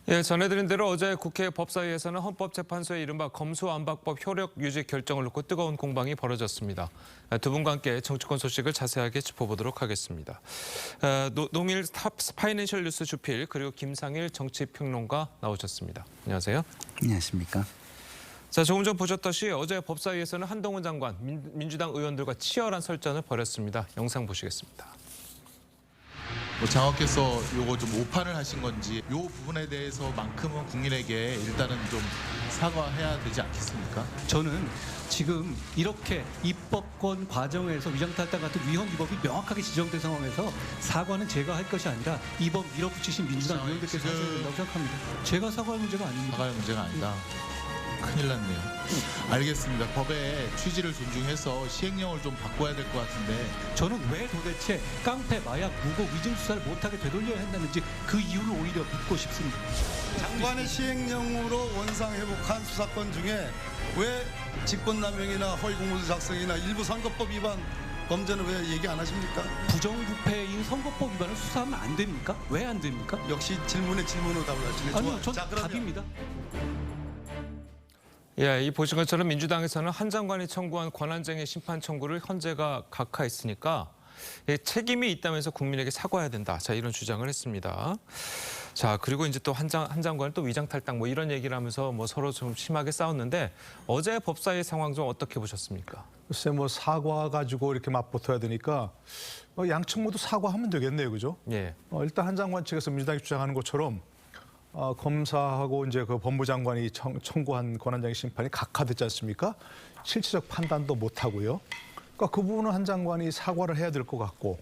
예, 전해드린 대로 어제 국회 법사위에서는 헌법재판소의 이른바 검수완박법 효력 유지 결정을 놓고 뜨거운 공방이 벌어졌습니다. 두 분과 함께 정치권 소식을 자세하게 짚어보도록 하겠습니다. 노밀 탑 파이낸셜 뉴스 주필 그리고 김상일 정치평론가 나오셨습니다. 안녕하세요. 안녕하십니까. 자, 조금 전 보셨다시피 어제 법사위에서는 한동훈 장관, 민주당 의원들과 치열한 설전을 벌였습니다. 영상 보시겠습니다. 장관께서 요거 좀 오판을 하신 건지 요 부분에 대해서만큼은 국민에게 일단은 좀 사과해야 되지 않겠습니까? 저는 지금 이렇게 입법권 과정에서 위장탈당 같은 위헌 위법이 명확하게 지정된 상황에서 사과는 제가 할 것이 아니라 이법 밀어붙이신 민주당 의원들께서 하셔야 된다고 생각합니다. 제가 사과할 문제가 아닙니다. 사과할 문제가 아니다. 큰일 났네요. 알겠습니다. 법의 취지를 존중해서 시행령을 좀 바꿔야 될 것 같은데 저는 왜 도대체 깡패, 마약, 무고, 위증 수사를 못하게 되돌려야 한다는지 그 이유를 오히려 묻고 싶습니다. 장관의 시행령으로 원상 회복한 수사권 중에 왜 직권남용이나 허위공문서 작성이나 일부 선거법 위반 범죄는 왜 얘기 안 하십니까? 부정부패인 선거법 위반을 수사하면 안 됩니까? 왜 안 됩니까? 역시 질문에 질문으로 답을 하시네. 아니요, 전 자, 그러면 답입니다. 예, 이 보신 것처럼 민주당에서는 한 장관이 청구한 권한쟁의 심판 청구를 헌재가 각하했으니까 책임이 있다면서 국민에게 사과해야 된다. 자, 이런 주장을 했습니다. 자, 그리고 이제 또 한 장관은 또 위장탈당 뭐 이런 얘기를 하면서 뭐 서로 좀 심하게 싸웠는데 어제 법사위 상황 좀 어떻게 보셨습니까? 글쎄 뭐 사과 가지고 이렇게 맞붙어야 되니까 양측 모두 사과하면 되겠네요, 그죠? 예. 일단 한 장관 측에서 민주당이 주장하는 것처럼 검사하고 이제 그 법무장관이 청구한 권한쟁의 심판이 각하됐지 않습니까? 실체적 판단도 못 하고요. 그러니까 그 부분은 한 장관이 사과를 해야 될 것 같고,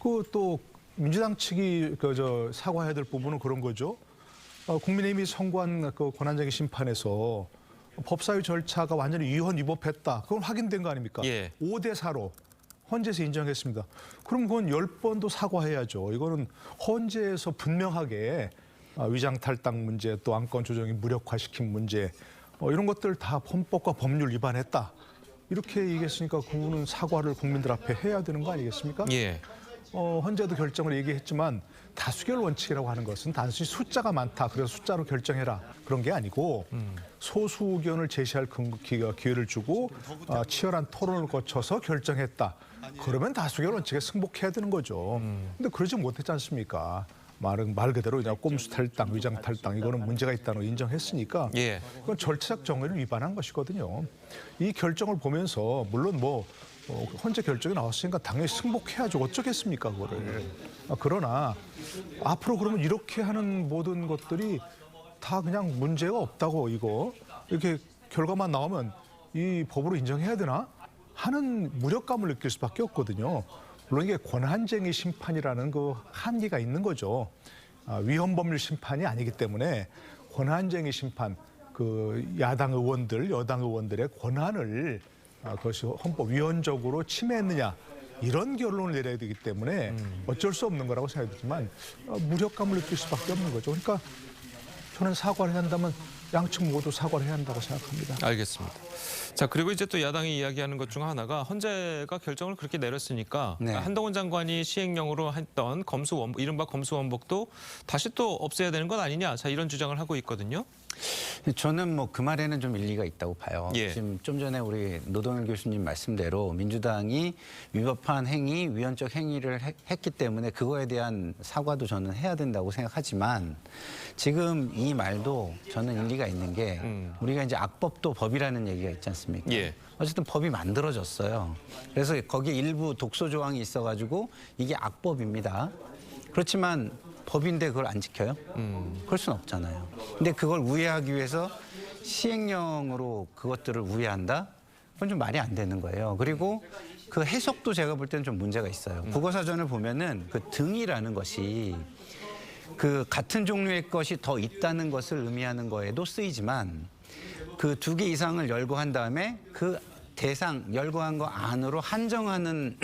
그 또 민주당 측이 사과해야 될 부분은 그런 거죠. 국민의힘이 선고한 그 권한쟁의 심판에서 법사위 절차가 완전히 위헌 위법했다. 그건 확인된 거 아닙니까? 예. 5대 4로 헌재에서 인정했습니다. 그럼 그건 10번도 사과해야죠. 이거는 헌재에서 분명하게 위장탈당 문제, 또 안건 조정이 무력화시킨 문제, 이런 것들 다 헌법과 법률 위반했다. 이렇게 얘기했으니까 그분은 사과를 국민들 앞에 해야 되는 거 아니겠습니까? 예. 헌재도 결정을 얘기했지만 다수결 원칙이라고 하는 것은 단순히 숫자가 많다, 그래서 숫자로 결정해라, 그런 게 아니고 소수 의견을 제시할 기회를 주고 치열한 토론을 거쳐서 결정했다. 그러면 다수결 원칙에 승복해야 되는 거죠. 근데 그러지 못했지 않습니까? 말 그대로 그냥 꼼수 탈당, 위장 탈당, 이거는 문제가 있다는 걸 인정했으니까 예. 그건 절차적 정의를 위반한 것이거든요. 이 결정을 보면서 물론 헌재 결정이 나왔으니까 당연히 승복해야죠. 어쩌겠습니까, 그거를. 그러나 앞으로 그러면 이렇게 하는 모든 것들이 다 그냥 문제가 없다고 이렇게 결과만 나오면 이 법으로 인정해야 되나 하는 무력감을 느낄 수밖에 없거든요. 물론 이게 권한쟁의 심판이라는 그 한계가 있는 거죠. 위헌 법률 심판이 아니기 때문에 권한쟁의 심판, 그 야당 의원들, 여당 의원들의 권한을 그것이 헌법 위헌적으로 침해했느냐, 이런 결론을 내려야 되기 때문에 어쩔 수 없는 거라고 생각되지만 무력감을 느낄 수밖에 없는 거죠. 그러니까 저는 사과를 해야 한다면 양측 모두 사과를 해야 한다고 생각합니다. 알겠습니다. 자, 그리고 이제 또 야당이 이야기하는 것 중 하나가 헌재가 결정을 그렇게 내렸으니까 네. 한동훈 장관이 시행령으로 했던 이른바 검수원복도 다시 또 없애야 되는 것 아니냐. 자, 이런 주장을 하고 있거든요. 저는 뭐 그 말에는 좀 일리가 있다고 봐요. 예. 지금 좀 전에 우리 노동일 교수님 말씀대로 민주당이 위법한 행위, 위헌적 행위를 했기 때문에 그거에 대한 사과도 저는 해야 된다고 생각하지만 지금 이 말도 저는 일리가 있는 게 우리가 이제 악법도 법이라는 얘기가 있지 않습니까? 예. 어쨌든 법이 만들어졌어요. 그래서 거기에 일부 독소 조항이 있어가지고 이게 악법입니다. 그렇지만 법인데 그걸 안 지켜요? 그럴 수는 없잖아요. 근데 그걸 우회하기 위해서 시행령으로 그것들을 우회한다? 그건 좀 말이 안 되는 거예요. 그리고 그 해석도 제가 볼 때는 좀 문제가 있어요. 국어사전을 보면은 그 등이라는 것이 그 같은 종류의 것이 더 있다는 것을 의미하는 거에도 쓰이지만 그 2개 이상을 열거한 다음에 그 대상, 열거한 거 안으로 한정하는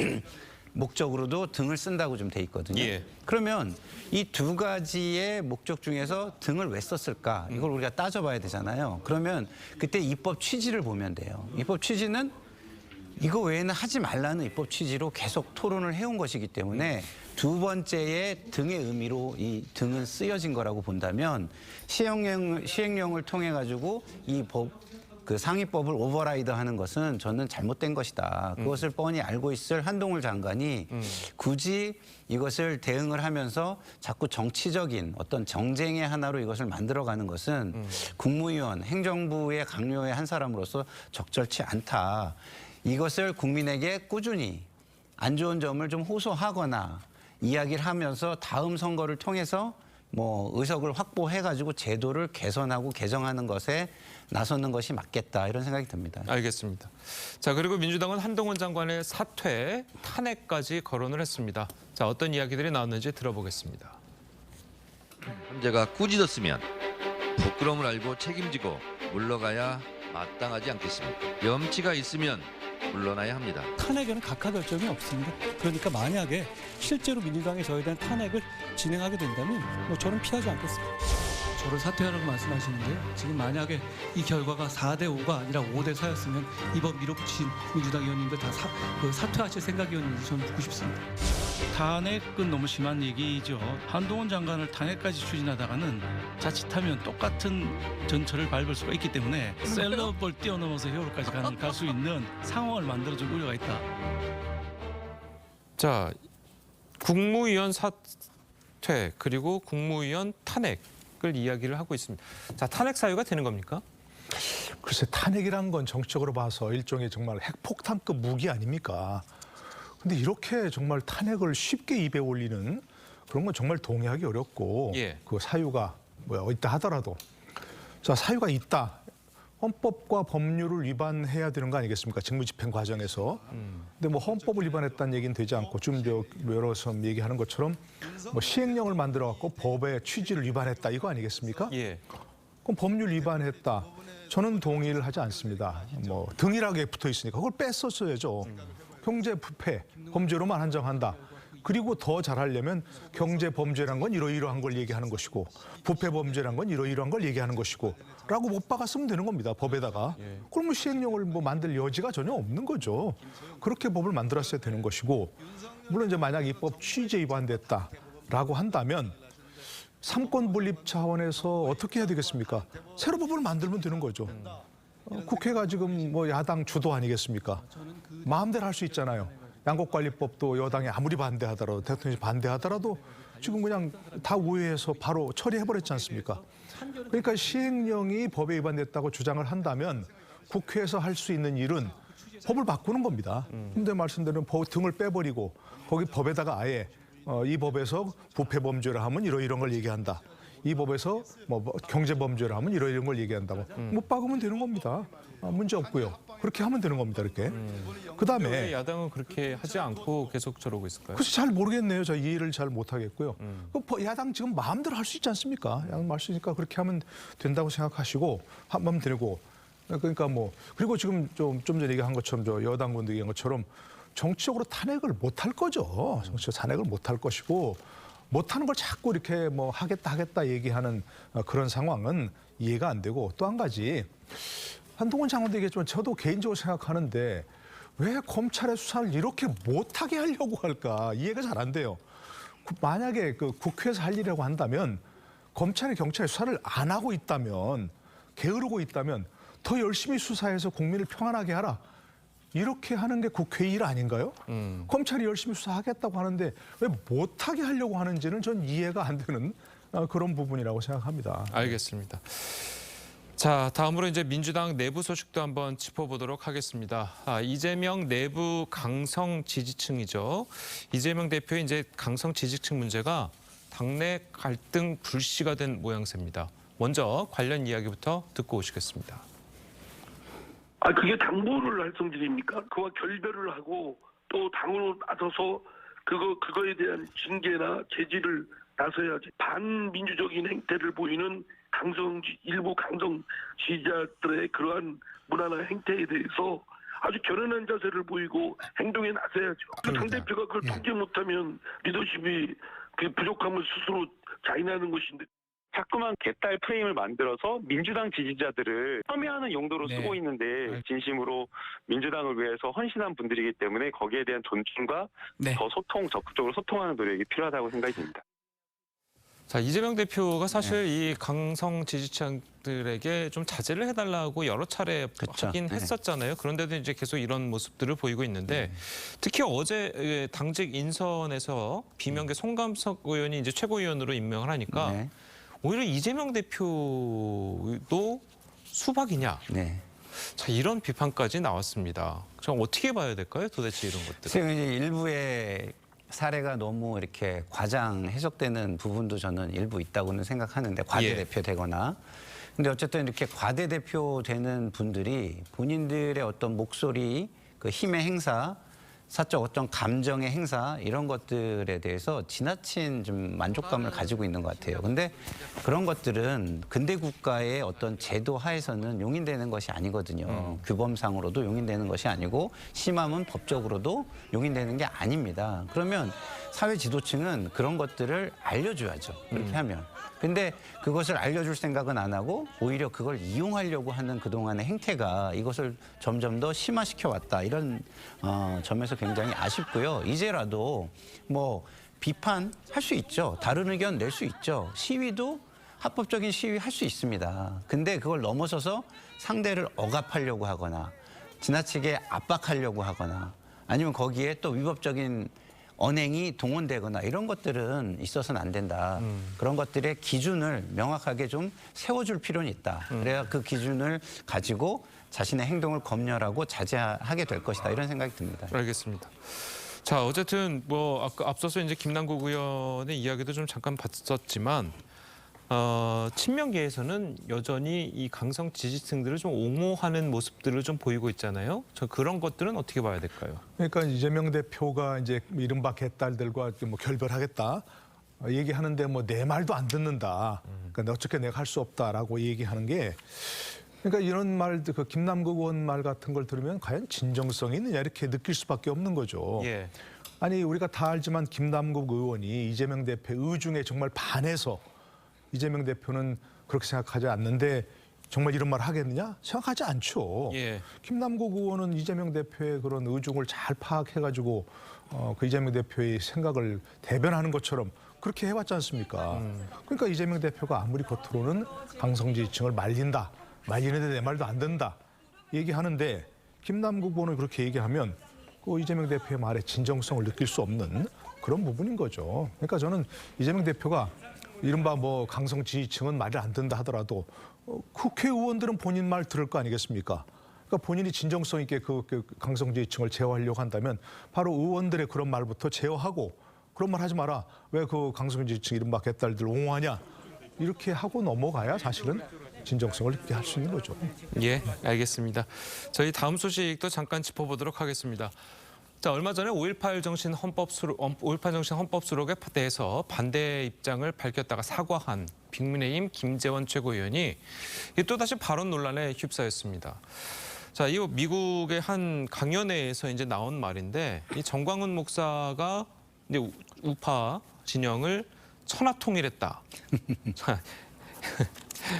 목적으로도 등을 쓴다고 좀 돼 있거든요. 예. 그러면 이 2가지의 목적 중에서 등을 왜 썼을까? 이걸 우리가 따져봐야 되잖아요. 그러면 그때 입법 취지를 보면 돼요. 입법 취지는 이거 외에는 하지 말라는 입법 취지로 계속 토론을 해온 것이기 때문에 두 번째의 등의 의미로 이 등은 쓰여진 거라고 본다면 시행령을 통해 가지고 이 그 상위법을 오버라이드하는 것은 저는 잘못된 것이다. 그것을 뻔히 알고 있을 한동훈 장관이 굳이 이것을 대응을 하면서 자꾸 정치적인 어떤 정쟁의 하나로 이것을 만들어가는 것은 국무위원, 행정부의 강요의 한 사람으로서 적절치 않다. 이것을 국민에게 꾸준히 안 좋은 점을 좀 호소하거나 이야기를 하면서 다음 선거를 통해서 뭐 의석을 확보해가지고 제도를 개선하고 개정하는 것에 나서는 것이 맞겠다 이런 생각이 듭니다. 알겠습니다. 자, 그리고 민주당은 한동훈 장관의 사퇴, 탄핵까지 거론을 했습니다. 자, 어떤 이야기들이 나왔는지 들어보겠습니다. 헌재가 꾸짖었으면 부끄러움을 알고 책임지고 물러가야 마땅하지 않겠습니까? 염치가 있으면 물러나야 합니다. 탄핵에는 각하 결정이 없습니다. 그러니까 만약에 실제로 민주당이 저에 대한 탄핵을 진행하게 된다면 뭐 저는 피하지 않겠습니다. 저를 사퇴하라고 말씀하시는데 지금 만약에 이 결과가 4대5가 아니라 5대4였으면 이번 밀어붙인 민주당 의원님들 다 사퇴하실 생각이었는지 저는 묻고 싶습니다. 탄핵은 너무 심한 얘기죠. 한동훈 장관을 탄핵까지 추진하다가는 자칫하면 똑같은 전철을 밟을 수가 있기 때문에 셀럽을 뛰어넘어서 세월호까지 갈 수 있는 상황을 만들어줄 우려가 있다. 자, 국무위원 사퇴 그리고 국무위원 탄핵을 이야기를 하고 있습니다. 자, 탄핵 사유가 되는 겁니까? 글쎄 탄핵이란 건 정치적으로 봐서 일종의 정말 핵폭탄급 무기 아닙니까? 근데 이렇게 정말 탄핵을 쉽게 입에 올리는 그런 건 정말 동의하기 어렵고 예. 그 사유가 있다 하더라도 자 사유가 있다. 헌법과 법률을 위반해야 되는 거 아니겠습니까? 직무집행 과정에서. 근데 뭐 헌법을 위반했다는 얘기는 되지 않고 지금 여러 선 얘기하는 것처럼 뭐 시행령을 만들어 갖고 법의 취지를 위반했다 이거 아니겠습니까? 예. 그럼 법률 위반했다. 저는 동의를 하지 않습니다. 뭐 등일하게 붙어 있으니까 그걸 뺐었어야죠. 경제 부패 범죄로만 한정한다. 그리고 더 잘하려면 경제 범죄란 건 이러이러한 걸 얘기하는 것이고 부패 범죄란 건 이러이러한 걸 얘기하는 것이고 라고 못 박았으면 되는 겁니다. 법에다가. 그러면 시행령을 뭐 만들 여지가 전혀 없는 거죠. 그렇게 법을 만들었어야 되는 것이고 물론 이제 만약 입법 취지에 위반됐다라고 한다면 삼권 분립 차원에서 어떻게 해야 되겠습니까? 새로 법을 만들면 되는 거죠. 국회가 지금 뭐 야당 주도 아니겠습니까? 마음대로 할 수 있잖아요. 양곡관리법도 여당이 아무리 반대하더라도 대통령이 반대하더라도 지금 그냥 다 우회해서 바로 처리해버렸지 않습니까? 그러니까 시행령이 법에 위반됐다고 주장을 한다면 국회에서 할 수 있는 일은 법을 바꾸는 겁니다. 근데 말씀대로 등을 빼버리고 거기 법에다가 아예 이 법에서 부패 범죄를 하면 이런 걸 얘기한다. 이 법에서 뭐 경제 범죄를 하면 이런 걸 얘기한다고 못 박으면 되는 겁니다. 문제 없고요. 그렇게 하면 되는 겁니다. 이렇게. 그다음에 왜 야당은 그렇게 하지 않고 계속 저러고 있을까요? 글쎄 잘 모르겠네요. 저 이해를 잘 못하겠고요. 야당 지금 마음대로 할 수 있지 않습니까? 야당 할 수 있으니까 그렇게 하면 된다고 생각하시고 하면 되고 그러니까 뭐 그리고 지금 좀 전에 얘기한 것처럼 저 여당분들 얘기한 것처럼 정치적으로 탄핵을 못 할 거죠. 정치적 탄핵을 못 할 것이고 못하는 걸 자꾸 이렇게 뭐 하겠다 얘기하는 그런 상황은 이해가 안 되고 또 한 가지 한동훈 장관도 얘기했지만 저도 개인적으로 생각하는데 왜 검찰의 수사를 이렇게 못하게 하려고 할까 이해가 잘 안 돼요. 만약에 그 국회에서 할 일이라고 한다면 검찰이 경찰의 수사를 안 하고 있다면 게으르고 있다면 더 열심히 수사해서 국민을 평안하게 하라. 이렇게 하는 게 국회 일 아닌가요? 검찰이 열심히 수사하겠다고 하는데 왜 못하게 하려고 하는지는 전 이해가 안 되는 그런 부분이라고 생각합니다. 알겠습니다. 자, 다음으로 이제 민주당 내부 소식도 한번 짚어보도록 하겠습니다. 이재명 내부 강성 지지층이죠. 이재명 대표의 이제 강성 지지층 문제가 당내 갈등 불씨가 된 모양새입니다. 먼저 관련 이야기부터 듣고 오시겠습니다. 그게 당부를 할 성질입니까? 그와 결별을 하고 또 당으로 나서서 그거에 대한 징계나 제지를 나서야지. 반민주적인 행태를 보이는 일부 강성 지지자들의 그러한 문화나 행태에 대해서 아주 결연한 자세를 보이고 행동에 나서야죠. 당대표가 그걸 통제 못하면 리더십이 그 부족함을 스스로 자인하는 것인데 자꾸만 개딸 프레임을 만들어서 민주당 지지자들을 폄훼하는 용도로 네. 쓰고 있는데 진심으로 민주당을 위해서 헌신한 분들이기 때문에 거기에 대한 존중과 네. 더 적극적으로 소통하는 노력이 필요하다고 생각이 듭니다. 자, 이재명 대표가 사실 이 강성 지지층들에게 좀 자제를 해달라고 여러 차례 그쵸. 하긴 네. 했었잖아요. 그런데도 이제 계속 이런 모습들을 보이고 있는데 특히 어제 당직 인선에서 비명계 송감석 의원이 이제 최고위원으로 임명을 하니까 네. 오히려 이재명 대표도 수박이냐. 네. 자, 이런 비판까지 나왔습니다. 좀 어떻게 봐야 될까요? 도대체 이런 것들. 지금 이제 일부의 사례가 너무 이렇게 과장 해석되는 부분도 저는 일부 있다고는 생각하는데 과대 대표 되거나. 근데 어쨌든 이렇게 과대 대표 되는 분들이 본인들의 어떤 목소리, 그 힘의 행사, 사적 어떤 감정의 행사 이런 것들에 대해서 지나친 좀 만족감을 가지고 있는 것 같아요. 근데 그런 것들은 근대 국가의 어떤 제도 하에서는 용인되는 것이 아니거든요. 규범상으로도 용인되는 것이 아니고 심하면 법적으로도 용인되는 게 아닙니다. 그러면 사회 지도층은 그런 것들을 알려줘야죠. 그렇게 하면. 근데 그것을 알려줄 생각은 안 하고 오히려 그걸 이용하려고 하는 그동안의 행태가 이것을 점점 더 심화시켜 왔다. 이런 점에서 굉장히 아쉽고요. 이제라도 뭐 비판할 수 있죠. 다른 의견 낼 수 있죠. 시위도 합법적인 시위 할 수 있습니다. 근데 그걸 넘어서서 상대를 억압하려고 하거나 지나치게 압박하려고 하거나 아니면 거기에 또 위법적인 언행이 동원되거나 이런 것들은 있어서는 안 된다. 그런 것들의 기준을 명확하게 좀 세워줄 필요는 있다. 그래야 그 기준을 가지고 자신의 행동을 검열하고 자제하게 될 것이다. 이런 생각이 듭니다. 알겠습니다. 자, 어쨌든 뭐 아까 앞서서 이제 김남국 의원의 이야기도 좀 잠깐 봤었지만 친명계에서는 여전히 이 강성 지지층들을 좀 옹호하는 모습들을 좀 보이고 있잖아요. 저 그런 것들은 어떻게 봐야 될까요? 그러니까 이재명 대표가 이제 이른바 개딸들과 뭐 결별하겠다 얘기하는데 뭐 내 말도 안 듣는다. 그러니까 어떻게 내가 할 수 없다라고 얘기하는 게 그러니까 이런 말들 그 김남국 의원 말 같은 걸 들으면 과연 진정성이 있느냐 이렇게 느낄 수밖에 없는 거죠. 예. 아니 우리가 다 알지만 김남국 의원이 이재명 대표 의중에 정말 반해서 이재명 대표는 그렇게 생각하지 않는데 정말 이런 말 하겠느냐? 생각하지 않죠. 예. 김남국 의원은 이재명 대표의 그런 의중을 잘 파악해가지고 그 이재명 대표의 생각을 대변하는 것처럼 그렇게 해왔지 않습니까? 그러니까 이재명 대표가 아무리 겉으로는 강성지지층을 말린다. 말리는데 내 말도 안 된다. 얘기하는데 김남국 의원은 그렇게 얘기하면 그 이재명 대표의 말에 진정성을 느낄 수 없는 그런 부분인 거죠. 그러니까 저는 이재명 대표가 이른바 뭐 강성 지지층은 말을 안 듣는다 하더라도 국회의원들은 본인 말 들을 거 아니겠습니까? 그러니까 본인이 진정성 있게 그 강성 지지층을 제어하려고 한다면 바로 의원들의 그런 말부터 제어하고 그런 말 하지 마라. 왜 그 강성 지지층 이른바 개딸들 옹호하냐? 이렇게 하고 넘어가야 사실은 진정성을 있게 할 수 있는 거죠. 예, 알겠습니다. 저희 다음 소식도 잠깐 짚어보도록 하겠습니다. 자, 얼마 전에 5.18 정신 헌법 수록에 대해서 반대 입장을 밝혔다가 사과한 국민의힘 김재원 최고위원이 또다시 발언 논란에 휩싸였습니다. 자, 이 미국의 한 강연회에서 이제 나온 말인데 이 정광훈 목사가 이제 우파 진영을 천하통일했다.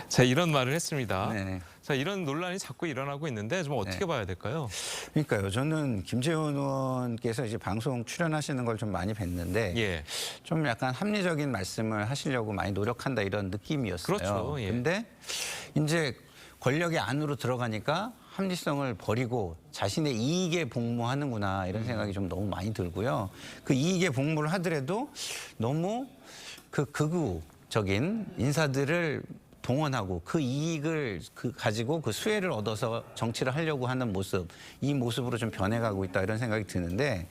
자, 이런 말을 했습니다. 네. 자, 이런 논란이 자꾸 일어나고 있는데 좀 어떻게 봐야 될까요? 그러니까요. 저는 김재원 의원께서 이제 방송 출연하시는 걸 좀 많이 뵀는데 예. 좀 약간 합리적인 말씀을 하시려고 많이 노력한다 이런 느낌이었어요. 그렇죠. 예. 근데 이제 권력의 안으로 들어가니까 합리성을 버리고 자신의 이익에 복무하는구나 이런 생각이 좀 너무 많이 들고요. 그 이익에 복무를 하더라도 너무 그 극우적인 인사들을 동원하고 그 이익을 가지고 그 수혜를 얻어서 정치를 하려고 하는 모습, 이 모습으로 좀 변해가고 있다 이런 생각이 드는데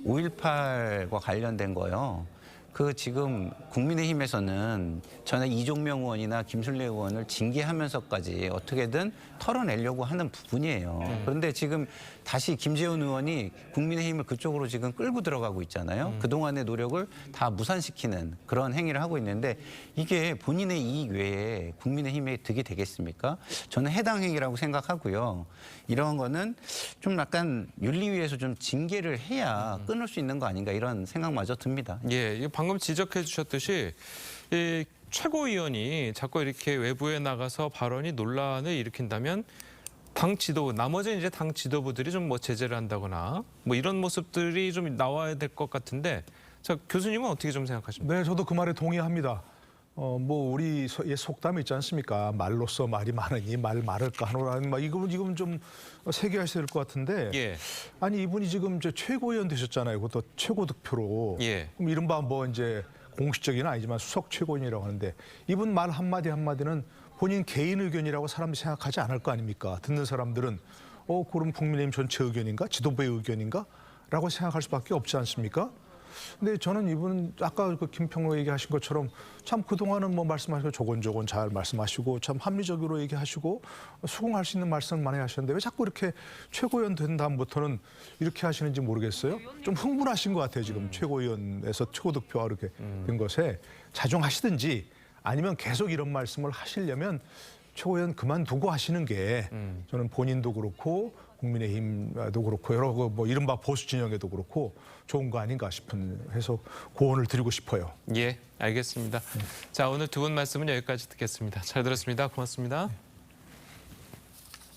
5.18과 관련된 거요. 그 지금 국민의힘에서는 전에 이종명 의원이나 김술래 의원을 징계하면서까지 어떻게든 털어내려고 하는 부분이에요. 그런데 지금 다시 김재원 의원이 국민의힘을 그쪽으로 지금 끌고 들어가고 있잖아요. 그동안의 노력을 다 무산시키는 그런 행위를 하고 있는데 이게 본인의 이익 외에 국민의힘에 득이 되겠습니까? 저는 해당 행위라고 생각하고요. 이런 거는 좀 약간 윤리위에서 좀 징계를 해야 끊을 수 있는 거 아닌가 이런 생각마저 듭니다. 예, 방금 지적해 주셨듯이 이 최고위원이 자꾸 이렇게 외부에 나가서 발언이 논란을 일으킨다면 당 지도부, 나머지 이제 당 지도부들이 좀 뭐 제재를 한다거나 뭐 이런 모습들이 좀 나와야 될 것 같은데, 자, 교수님은 어떻게 좀 생각하십니까? 네, 저도 그 말에 동의합니다. 뭐 우리 속담이 있지 않습니까? 말로써 말이 많으니 말 말을까 하노라는 막 이건 좀 세계화해야 될 것 같은데. 예. 아니 이분이 지금 최고위원 되셨잖아요. 그것도 최고 득표로. 예. 그럼 이른바 뭐 이제 공식적인 아니지만 수석 최고위원이라고 하는데 이분 말 한마디 한마디는 본인 개인 의견이라고 사람들이 생각하지 않을 거 아닙니까? 듣는 사람들은 그럼 국민의힘 전체 의견인가? 지도부의 의견인가? 라고 생각할 수밖에 없지 않습니까? 근데 저는 이분은 아까 그 김평로 얘기하신 것처럼 참 그동안은 뭐 말씀하시고 조곤조곤 잘 말씀하시고 참 합리적으로 얘기하시고 수긍할 수 있는 말씀을 많이 하셨는데 왜 자꾸 이렇게 최고위원 된 다음부터는 이렇게 하시는지 모르겠어요. 좀 흥분하신 것 같아요. 지금 최고위원에서 최고득표가 이렇게 된 것에 자중하시든지 아니면 계속 이런 말씀을 하시려면 최고위원 그만두고 하시는 게 저는 본인도 그렇고 국민의힘도 그렇고 여러 뭐 이른바 보수 진영에도 그렇고 좋은 거 아닌가 싶은 해서 고언을 드리고 싶어요. 예, 알겠습니다. 자, 오늘 두 분 말씀은 여기까지 듣겠습니다. 잘 들었습니다. 고맙습니다.